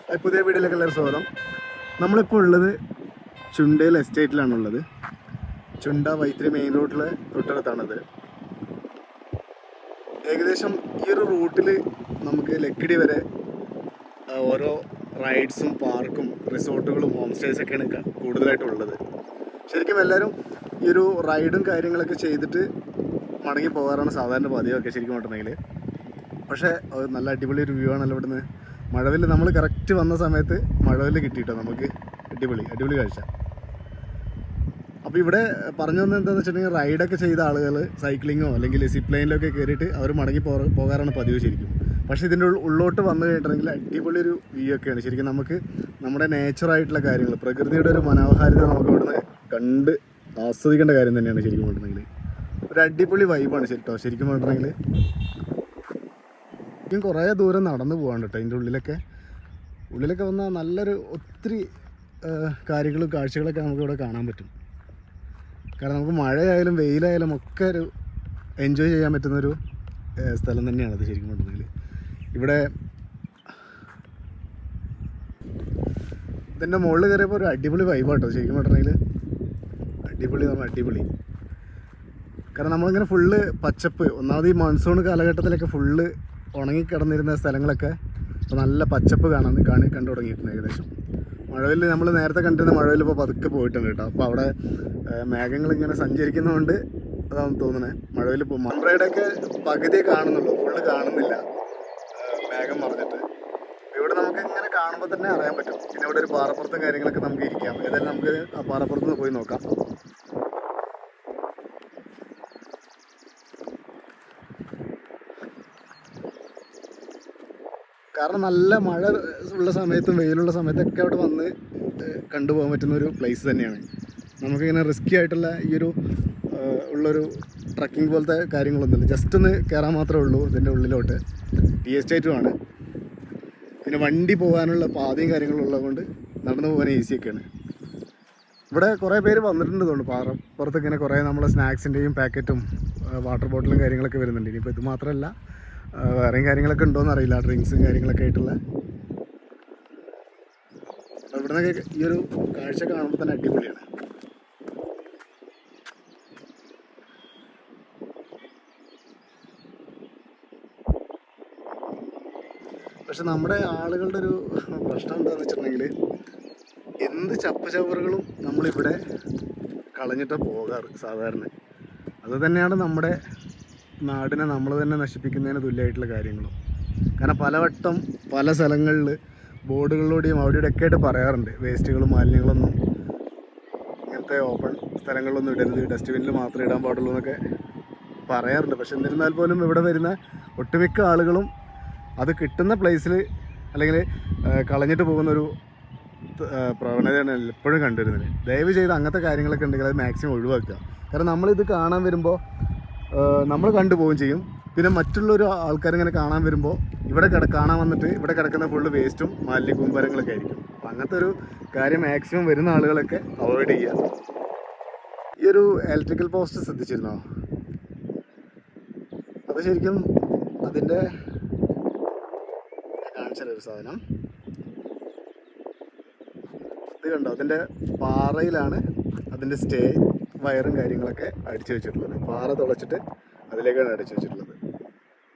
പുതിയ വീഡിയോയിലേക്ക് എല്ലാവരും സ്വാഗതം. നമ്മളിപ്പോൾ ഉള്ളത് ചുണ്ടയിൽ എസ്റ്റേറ്റിലാണുള്ളത്. ചുണ്ട വൈത്തിരി മെയിൻ റോഡിൽ തൊട്ടടുത്താണത്. ഏകദേശം ഈ ഒരു റൂട്ടിൽ നമുക്ക് ലക്കിടി വരെ ഓരോ റൈഡ്സും പാർക്കും റിസോർട്ടുകളും ഹോം സ്റ്റേസൊക്കെയാണ് കൂടുതലായിട്ടുള്ളത്. ശരിക്കും എല്ലാവരും ഈ ഒരു റൈഡും കാര്യങ്ങളൊക്കെ ചെയ്തിട്ട് മടങ്ങി പോകാറാണ് സാധാരണ പതിവൊക്കെ ശരിക്കും പറഞ്ഞിട്ടുണ്ടെങ്കിൽ. പക്ഷേ നല്ല അടിപൊളി ഒരു വ്യൂ ആണല്ലോ ഇവിടുന്ന്. മഴവിൽ നമ്മൾ കറക്റ്റ് വന്ന സമയത്ത് മഴവിൽ കിട്ടിയിട്ടോ നമുക്ക്. അടിപൊളി കാഴ്ച. അപ്പോൾ ഇവിടെ പറഞ്ഞു വന്നത് എന്താണെന്ന് വെച്ചിട്ടുണ്ടെങ്കിൽ റൈഡൊക്കെ ചെയ്ത ആളുകൾ സൈക്ലിങ്ങോ അല്ലെങ്കിൽ സിപ്പ് ലൈനിലൊക്കെ കയറിയിട്ട് അവർ മടങ്ങി പോകാറാണ് പതിവ് ശരിക്കും. പക്ഷേ ഇതിൻ്റെ ഉള്ളോട്ട് വന്നു കഴിഞ്ഞിട്ടുണ്ടെങ്കിൽ അടിപൊളി ഒരു വ്യൂ ഒക്കെയാണ് ശരിക്കും. നമുക്ക് നമ്മുടെ നേച്ചറായിട്ടുള്ള കാര്യങ്ങൾ, പ്രകൃതിയുടെ ഒരു മനോഹാരിത നമുക്ക് ഇവിടുന്ന് കണ്ട് ആസ്വദിക്കേണ്ട കാര്യം തന്നെയാണ് ശരിക്കും പറഞ്ഞിട്ടുണ്ടെങ്കിൽ. ഒരു അടിപൊളി വൈബാണ് ശരിക്കും പറഞ്ഞിട്ടുണ്ടെങ്കിൽ. ശരിക്കും കുറേ ദൂരം നടന്നു പോകാണ്ട് കേട്ടോ. ഇതിൻ്റെ ഉള്ളിലൊക്കെ വന്നാൽ നല്ലൊരു ഒത്തിരി കാര്യങ്ങളും കാഴ്ചകളൊക്കെ നമുക്ക് ഇവിടെ കാണാൻ പറ്റും. കാരണം നമുക്ക് മഴയായാലും വെയിലായാലും ഒക്കെ ഒരു എൻജോയ് ചെയ്യാൻ പറ്റുന്നൊരു സ്ഥലം തന്നെയാണത് ശരിക്കും പറഞ്ഞിട്ടുണ്ടെങ്കിൽ. ഇവിടെ ഇതിൻ്റെ മുകളിൽ കയറിയപ്പോൾ ഒരു അടിപൊളി വൈബാട്ടോ ശരിക്കും പറഞ്ഞിട്ടുണ്ടെങ്കിൽ. അടിപൊളി. കാരണം നമ്മളിങ്ങനെ ഫുള്ള് പച്ചപ്പ്, ഒന്നാമത് ഈ മൺസൂൺ കാലഘട്ടത്തിലൊക്കെ ഫുള്ള് ഉണങ്ങിക്കിടന്നിരുന്ന സ്ഥലങ്ങളൊക്കെ ഇപ്പോൾ നല്ല പച്ചപ്പ് കണ്ടു തുടങ്ങിയിട്ടുണ്ട് ഏകദേശം. മഴവിൽ നമ്മൾ നേരത്തെ കണ്ടിരുന്ന മഴവിൽ ഇപ്പോൾ പതുക്കെ പോയിട്ടുണ്ട് കേട്ടോ. അപ്പോൾ അവിടെ മേഘങ്ങളിങ്ങനെ സഞ്ചരിക്കുന്നതുകൊണ്ട് അതാണെന്ന് തോന്നുന്നത്. മഴവിൽ മൺറൈഡൊക്കെ പകുതിയെ കാണുന്നുള്ളൂ, ഫുള്ള് കാണുന്നില്ല മേഘം മറഞ്ഞിട്ട്. ഇവിടെ നമുക്ക് ഇങ്ങനെ കാണുമ്പോൾ തന്നെ അറിയാൻ പറ്റും. പിന്നെ ഇവിടെ ഒരു പാറപ്പുറത്തും കാര്യങ്ങളൊക്കെ നമുക്ക് ഇരിക്കാം. ഏതായാലും നമുക്ക് ആ പാറപ്പുറത്ത് നിന്ന് പോയി നോക്കാം. കാരണം നല്ല മഴ ഉള്ള സമയത്തും വെയിലുള്ള സമയത്തൊക്കെ അവിടെ വന്ന് കണ്ടുപോകാൻ പറ്റുന്നൊരു പ്ലേസ് തന്നെയാണ്. നമുക്കിങ്ങനെ റിസ്ക്കി ആയിട്ടുള്ള ഈ ഒരു ഉള്ളൊരു ട്രക്കിംഗ് പോലത്തെ കാര്യങ്ങളൊന്നുമില്ല. ജസ്റ്റ് ഒന്ന് കയറാൻ മാത്രമേ ഉള്ളൂ ഇതിൻ്റെ ഉള്ളിലോട്ട്. ടീ എസ്റ്റേറ്റുമാണ്. പിന്നെ വണ്ടി പോകാനുള്ള പാതയും കാര്യങ്ങളും ഉള്ളതുകൊണ്ട് നടന്നു പോകാൻ ഈസിയൊക്കെയാണ്. ഇവിടെ കുറേ പേര് വന്നിട്ടുണ്ട് തോന്നുന്നു. പാറപ്പുറത്തൊക്കെ ഇങ്ങനെ കുറേ നമ്മളെ സ്നാക്സിൻ്റെയും പാക്കറ്റും വാട്ടർ ബോട്ടിലും കാര്യങ്ങളൊക്കെ വരുന്നുണ്ട്. ഇനിയിപ്പോൾ ഇത് മാത്രമല്ല വേറെയും കാര്യങ്ങളൊക്കെ ഉണ്ടോയെന്ന് അറിയില്ല, ഡ്രിങ്ക്സും കാര്യങ്ങളൊക്കെ ആയിട്ടുള്ള. ഇവിടെ നിന്നൊക്കെ ഈ ഒരു കാഴ്ച കാണുമ്പോൾ തന്നെ അടിപൊളിയാണ്. പക്ഷെ നമ്മുടെ ആളുകളുടെ ഒരു പ്രശ്നം എന്താണെന്ന് വെച്ചിട്ടുണ്ടെങ്കിൽ എന്ത് ചപ്പുചവറുകളും നമ്മളിവിടെ കളഞ്ഞിട്ടാണ് പോകാറ് സാധാരണ. അതുതന്നെയാണ് നമ്മുടെ നാടിനെ നമ്മൾ തന്നെ നശിപ്പിക്കുന്നതിന് തുല്യമായിട്ടുള്ള കാര്യങ്ങളും. കാരണം പലവട്ടം പല സ്ഥലങ്ങളിൽ ബോർഡുകളിലൂടെയും അവിടെയൊക്കെ ആയിട്ട് പറയാറുണ്ട് വേസ്റ്റുകളും മാലിന്യങ്ങളൊന്നും ഇങ്ങനത്തെ ഓപ്പൺ സ്ഥലങ്ങളിലൊന്നും ഇടരുത്, ഡസ്റ്റ്ബിന്നിൽ മാത്രമേ ഇടാൻ പാടുള്ളൂ എന്നൊക്കെ പറയാറുണ്ട്. പക്ഷെ എന്നിരുന്നാൽ പോലും ഇവിടെ വരുന്ന ഒട്ടുമിക്ക ആളുകളും അത് കിട്ടുന്ന പ്ലേസിൽ അല്ലെങ്കിൽ കളഞ്ഞിട്ട് പോകുന്നൊരു പ്രവണതയാണ് എപ്പോഴും കണ്ടുവരുന്നത്. ദയവ് ചെയ്ത് അങ്ങനത്തെ കാര്യങ്ങളൊക്കെ ഉണ്ടെങ്കിൽ അത് മാക്സിമം ഒഴിവാക്കുക. കാരണം നമ്മളിത് കാണാൻ വരുമ്പോൾ നമ്മൾ കണ്ടുപോവുകയും ചെയ്യും. പിന്നെ മറ്റുള്ളൊരു ആൾക്കാരിങ്ങനെ കാണാൻ വരുമ്പോൾ ഇവിടെ കാണാൻ വന്നിട്ട് ഇവിടെ കിടക്കുന്ന ഫുള്ള് വേസ്റ്റും മാലിന്യ കൂമ്പാരങ്ങളൊക്കെ ആയിരിക്കും. അപ്പം അങ്ങനത്തെ ഒരു കാര്യം മാക്സിമം വരുന്ന ആളുകളൊക്കെ അവോയ്ഡ് ചെയ്യുക. ഈ ഒരു ഇലക്ട്രിക്കൽ പോസ്റ്റ് ശ്രദ്ധിച്ചിരുന്നോ? അത് ശരിക്കും അതിൻ്റെ കാണിച്ചൊരു സാധനം ഇത് കണ്ടോ? അതിൻ്റെ പാറയിലാണ് അതിൻ്റെ സ്റ്റേ വയറും കാര്യങ്ങളൊക്കെ അടിച്ചു വെച്ചിട്ടുള്ളത്. പാറ തുളച്ചിട്ട് അതിലേക്കാണ് അടിച്ചു വെച്ചിട്ടുള്ളത്.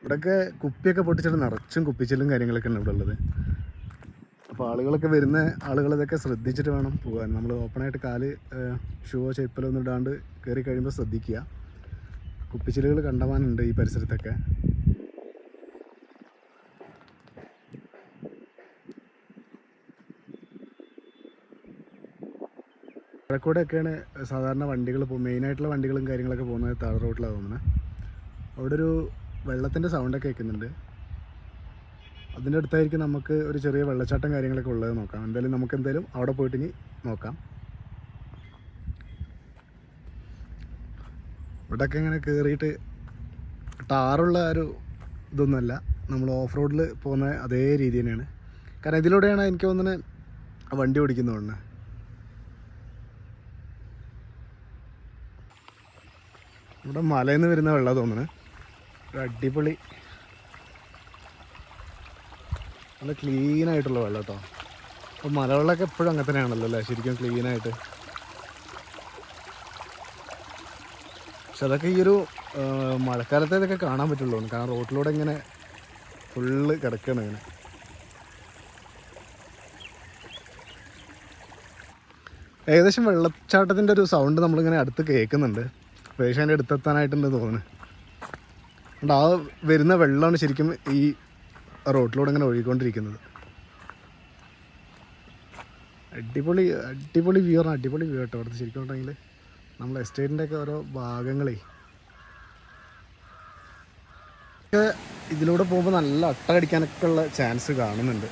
ഇവിടെയൊക്കെ കുപ്പിയൊക്കെ പൊട്ടിച്ചിട്ട് നിറച്ചും കുപ്പിച്ചിലും കാര്യങ്ങളൊക്കെ ഉണ്ട് ഇവിടെ ഉള്ളത്. അപ്പോൾ ആളുകളൊക്കെ വരുന്ന ആളുകൾ ഇതൊക്കെ ശ്രദ്ധിച്ചിട്ട് വേണം പോകാൻ. നമ്മൾ ഓപ്പണായിട്ട് കാല് ഷൂവോ ചെരുപ്പലോ ഒന്നും ഇടാണ്ട് കയറി കഴിയുമ്പോൾ ശ്രദ്ധിക്കുക. കുപ്പിച്ചിലുകൾ കണ്ടമാനുണ്ട് ഈ പരിസരത്തൊക്കെ. കിഴക്കൂടെയൊക്കെയാണ് സാധാരണ വണ്ടികൾ മെയിനായിട്ടുള്ള വണ്ടികളും കാര്യങ്ങളൊക്കെ പോകുന്നത്. താഴെ റോഡിലാണ് തോന്നുന്നത്. അവിടെ ഒരു വെള്ളത്തിൻ്റെ സൗണ്ടൊക്കെ കേൾക്കുന്നുണ്ട്. അതിൻ്റെ അടുത്തായിരിക്കും നമുക്ക് ഒരു ചെറിയ വെള്ളച്ചാട്ടം കാര്യങ്ങളൊക്കെ ഉള്ളത്. നോക്കാം എന്തായാലും നമുക്ക് അവിടെ പോയിട്ട് ഇനി നോക്കാം. ഇവിടെയൊക്കെ ഇങ്ങനെ കയറിയിട്ട് ടാറുള്ള ഒരു ഇതൊന്നുമല്ല, നമ്മൾ ഓഫ് റോഡിൽ പോകുന്ന അതേ രീതി തന്നെയാണ്. കാരണം ഇതിലൂടെയാണ് എനിക്ക് തോന്നുന്നത് വണ്ടി ഓടിക്കുന്നതുകൊണ്ട്. ഇവിടെ മലയിൽ നിന്ന് വരുന്ന വെള്ളം തോന്നുന്നത്. ഒരു അടിപൊളി നല്ല ക്ലീനായിട്ടുള്ള വെള്ളം കേട്ടോ. അപ്പോൾ മലവെള്ളമൊക്കെ എപ്പോഴും അങ്ങനെ തന്നെയാണല്ലോ അല്ലേ, ശരിക്കും ക്ലീനായിട്ട്. പക്ഷെ അതൊക്കെ ഈ ഒരു മഴക്കാലത്തെ ഇതൊക്കെ കാണാൻ പറ്റുള്ളൂ, കാരണം റോട്ടിലൂടെ ഇങ്ങനെ ഫുള്ള് കിടക്കുകയാണ് ഇങ്ങനെ. ഏകദേശം വെള്ളച്ചാട്ടത്തിൻ്റെ ഒരു സൗണ്ട് നമ്മളിങ്ങനെ അടുത്ത് കേൾക്കുന്നുണ്ട്. ഏകദേശം അതിൻ്റെ അടുത്തെത്താനായിട്ടുണ്ട് തോന്നുന്നു. അതുകൊണ്ട് ആ വരുന്ന വെള്ളമാണ് ശരിക്കും ഈ റോട്ടിലൂടെ ഇങ്ങനെ ഒഴുകിക്കൊണ്ടിരിക്കുന്നത്. അടിപൊളി അടിപൊളി വ്യൂ ആണ്, അടിപൊളി വ്യൂ കേട്ടോ അവിടുത്തെ. ശരിക്കും ഉണ്ടെങ്കിൽ നമ്മൾ എസ്റ്റേറ്റിൻ്റെ ഒക്കെ ഓരോ ഭാഗങ്ങളേ ഇതിലൂടെ പോകുമ്പോൾ നല്ല അട്ടകടിക്കാനൊക്കെ ഉള്ള ചാൻസ് കാണുന്നുണ്ട്.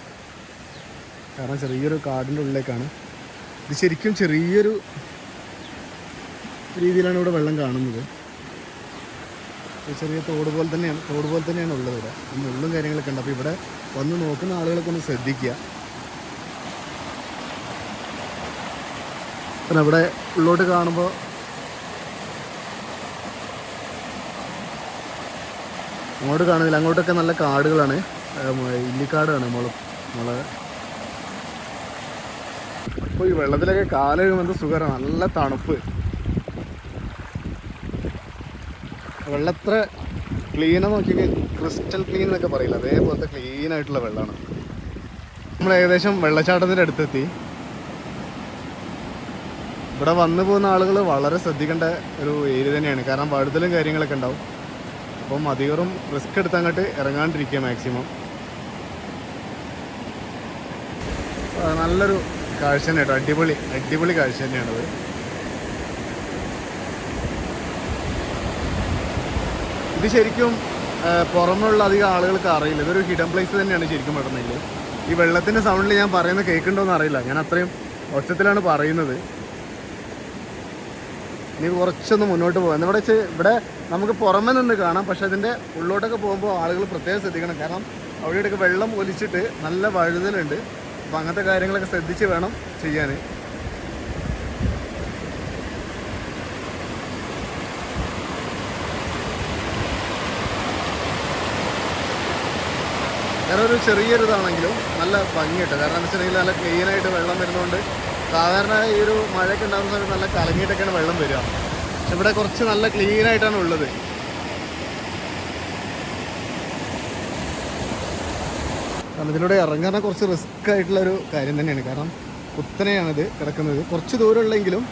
കാരണം ചെറിയൊരു കാടിൻ്റെ ഉള്ളിലേക്കാണ് ഇത്. ശരിക്കും ചെറിയൊരു രീതിയിലാണ് ഇവിടെ വെള്ളം കാണുന്നത്. ചെറിയ തോട് പോലെ തന്നെയാണ് ഉള്ളത് ഇവിടെ. മുള്ളും കാര്യങ്ങളൊക്കെ ഉണ്ട്. അപ്പോൾ ഇവിടെ വന്ന് നോക്കുന്ന ആളുകളൊക്കെ ഒന്ന് ശ്രദ്ധിക്കുക. പിന്നെ ഇവിടെ ഉള്ളോട്ട് കാണുമ്പോൾ അങ്ങോട്ട് കാണുന്നില്ല, അങ്ങോട്ടൊക്കെ നല്ല കാടുകളാണ്, ഇല്ലിക്കാടാണ് നമ്മളെ. അപ്പോൾ ഈ വെള്ളത്തിലൊക്കെ കാലുകഴുകുമ്പോൾ സുഖമാണ്, നല്ല തണുപ്പ്. വെള്ളത്ര ക്ലീനെന്ന് നോക്കിയാൽ ക്രിസ്റ്റൽ ക്ലീൻ എന്നൊക്കെ പറയില്ല, അതേപോലത്തെ ക്ലീനായിട്ടുള്ള വെള്ളമാണ്. നമ്മൾ ഏകദേശം വെള്ളച്ചാട്ടത്തിൻ്റെ അടുത്തെത്തി. ഇവിടെ വന്നു പോകുന്ന ആളുകൾ വളരെ ശ്രദ്ധിക്കേണ്ട ഒരു ഏരിയ തന്നെയാണ്, കാരണം വഴുതലും കാര്യങ്ങളൊക്കെ ഉണ്ടാവും. അപ്പം അധികം റിസ്ക് എടുത്ത് അങ്ങോട്ട് ഇറങ്ങാണ്ടിരിക്കുക മാക്സിമം. നല്ലൊരു കാഴ്ച തന്നെ കേട്ടോ, അടിപൊളി കാഴ്ച തന്നെയാണത്. ഇത് ശരിക്കും പുറമെയുള്ള അധികം ആളുകൾക്ക് അറിയില്ല, ഇതൊരു ഹിഡൻ പ്ലേസ് തന്നെയാണ് ശരിക്കും പറഞ്ഞെങ്കിൽ. ഈ വെള്ളത്തിൻ്റെ സൗണ്ടിൽ ഞാൻ പറയുന്നത് കേൾക്കുന്നുണ്ടോയെന്ന് അറിയില്ല, ഞാൻ അത്രയും ഒച്ചത്തിലാണ് പറയുന്നത്. ഇനി കുറച്ചൊന്ന് മുന്നോട്ട് പോകാം. ഇവിടെ നമുക്ക് പുറമെ നിന്ന് കാണാം, പക്ഷെ അതിൻ്റെ ഉള്ളോട്ടൊക്കെ പോകുമ്പോൾ ആളുകൾ പ്രത്യേകം ശ്രദ്ധിക്കണം, കാരണം അവിടെയൊക്കെ വെള്ളം ഒലിച്ചിട്ട് നല്ല വഴുതലുണ്ട്. അപ്പോൾ അങ്ങനത്തെ കാര്യങ്ങളൊക്കെ ശ്രദ്ധിച്ച് വേണം ചെയ്യാൻ. വേറെ ഒരു ചെറിയൊരിതാണെങ്കിലും നല്ല ഭംഗിയിട്ട്, കാരണം എന്താ വെച്ചിട്ടുണ്ടെങ്കിൽ നല്ല ക്ലീനായിട്ട് വെള്ളം വരുന്നതുകൊണ്ട്. സാധാരണ ഈ ഒരു മഴയൊക്കെ ഉണ്ടാകുന്ന സമയത്ത് നല്ല കലങ്ങിയിട്ടൊക്കെയാണ് വെള്ളം വരിക, പക്ഷെ ഇവിടെ കുറച്ച് നല്ല ക്ലീനായിട്ടാണ് ഉള്ളത്. കാരണം ഇതിലൂടെ ഇറങ്ങാൻ കുറച്ച് റിസ്ക് ആയിട്ടുള്ളൊരു കാര്യം തന്നെയാണ്, കാരണം കുത്തനെയാണിത് കിടക്കുന്നത്. കുറച്ച് ദൂരമുള്ളെങ്കിലും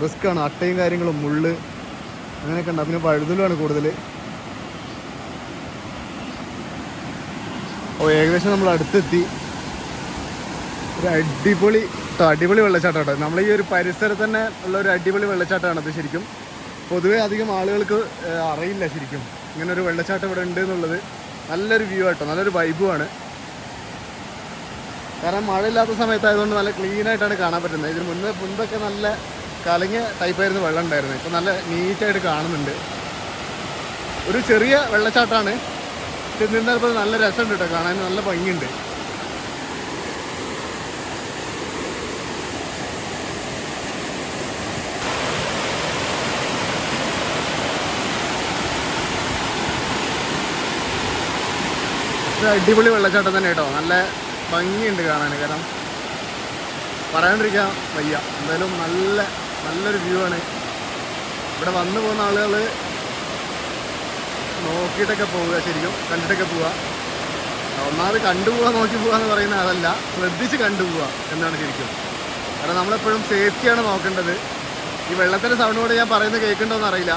റിസ്ക്കാണ്, അട്ടയും കാര്യങ്ങളും മുള്ള് അങ്ങനെയൊക്കെ ഉണ്ടാകും. പിന്നെ വഴുതലുമാണ് കൂടുതൽ. ഏകദേശം നമ്മൾ അടുത്തെത്തി. ഒരു അടിപൊളി വെള്ളച്ചാട്ടം കേട്ടോ. നമ്മൾ ഈ ഒരു പരിസരത്ത് തന്നെ ഉള്ള ഒരു അടിപൊളി വെള്ളച്ചാട്ടമാണത്. ശരിക്കും പൊതുവേ അധികം ആളുകൾക്ക് അറിയില്ല ശരിക്കും ഇങ്ങനൊരു വെള്ളച്ചാട്ടം ഇവിടെ ഉണ്ട് എന്നുള്ളത്. നല്ലൊരു വ്യൂ ആട്ടോ, നല്ലൊരു വൈബുമാണ്. കാരണം മഴയില്ലാത്ത സമയത്തായതുകൊണ്ട് നല്ല ക്ലീനായിട്ടാണ് കാണാൻ പറ്റുന്നത്. ഇതിന് മുൻപൊക്കെ നല്ല കലങ്ങിയ ടൈപ്പായിരുന്നു വെള്ളം ഉണ്ടായിരുന്നത്, ഇപ്പോൾ നല്ല നീറ്റായിട്ട് കാണുന്നുണ്ട്. ഒരു ചെറിയ വെള്ളച്ചാട്ടമാണ്, നിന്നപ്പോൾ നല്ല രസമുണ്ട് കേട്ടോ, കാണാൻ നല്ല ഭംഗിയുണ്ട്. അടിപൊളി വെള്ളച്ചാട്ടം തന്നെ കേട്ടോ, നല്ല ഭംഗിയുണ്ട് കാണാൻ. കാരണം പറയാണ്ടിരിക്കാൻ വയ്യ. എന്തായാലും നല്ലൊരു വ്യൂ ആണ്. ഇവിടെ വന്നു പോകുന്ന ആളുകൾ നോക്കിയിട്ടൊക്കെ പോവുക, ശരിക്കും കണ്ടിട്ടൊക്കെ പോവുക. ഒന്നാമത് കണ്ടുപോവുക, നോക്കി പോവുക എന്ന് പറയുന്നത് അതല്ല, ശ്രദ്ധിച്ച് കണ്ടുപോവുക എന്നാണ് ശരിക്കും. കാരണം നമ്മളെപ്പോഴും സേഫ്റ്റിയാണ് നോക്കേണ്ടത്. ഈ വെള്ളത്തിൻ്റെ സൗണ്ട് കൂടെ ഞാൻ പറയുന്നത് കേൾക്കണ്ടോയെന്ന് അറിയില്ല.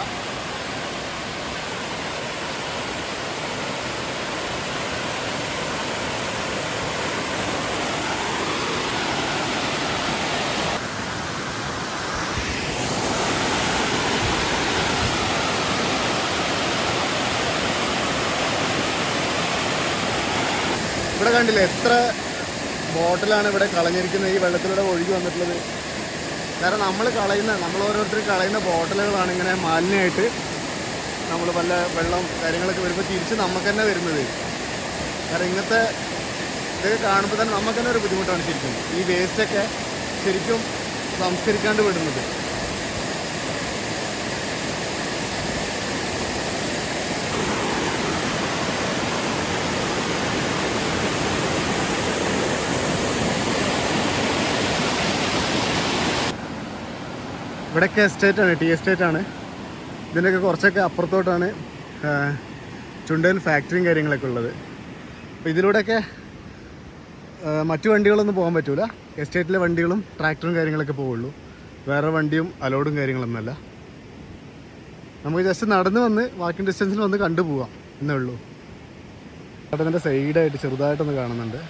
ഇവിടെ കണ്ടില്ലേ എത്ര ബോട്ടിലാണ് ഇവിടെ കളഞ്ഞിരിക്കുന്നത്, ഈ വെള്ളത്തിലൂടെ ഒഴുകി വന്നിട്ടുള്ളത്. കാരണം നമ്മൾ ഓരോരുത്തർ കളയുന്ന ബോട്ടിലുകളാണ് ഇങ്ങനെ മാലിന്യമായിട്ട് നമ്മൾ വല്ല വെള്ളം കാര്യങ്ങളൊക്കെ വരുമ്പോൾ തിരിച്ച് നമുക്ക് തന്നെ വരുന്നത്. കാരണം ഇങ്ങനത്തെ ഇതൊക്കെ കാണുമ്പോൾ തന്നെ നമുക്ക് തന്നെ ഒരു ബുദ്ധിമുട്ടാണ് ശരിക്കും, ഈ വേസ്റ്റൊക്കെ ശരിക്കും സംസ്കരിക്കാണ്ട് വിടുന്നത്. ഇവിടെയൊക്കെ എസ്റ്റേറ്റാണ്, ടീ എസ്റ്റേറ്റാണ്. ഇതിൻ്റെയൊക്കെ കുറച്ചൊക്കെ അപ്പുറത്തോട്ടാണ് ചുണ്ടയിൽ ഫാക്ടറിയും കാര്യങ്ങളൊക്കെ ഉള്ളത്. അപ്പോൾ ഇതിലൂടെയൊക്കെ മറ്റു വണ്ടികളൊന്നും പോകാൻ പറ്റില്ല. എസ്റ്റേറ്റിലെ വണ്ടികളും ട്രാക്ടറും കാര്യങ്ങളൊക്കെ പോവുള്ളൂ. വേറെ വണ്ടിയും അലോഡും കാര്യങ്ങളൊന്നുമല്ല. നമുക്ക് ജസ്റ്റ് നടന്ന് വന്ന് വാക്കിംഗ് ഡിസ്റ്റൻസിൽ വന്ന് കണ്ടുപോകാം എന്നേ ഉള്ളൂ. അതിൻ്റെ സൈഡായിട്ട് ചെറുതായിട്ടൊന്ന് കാണുന്നുണ്ട്.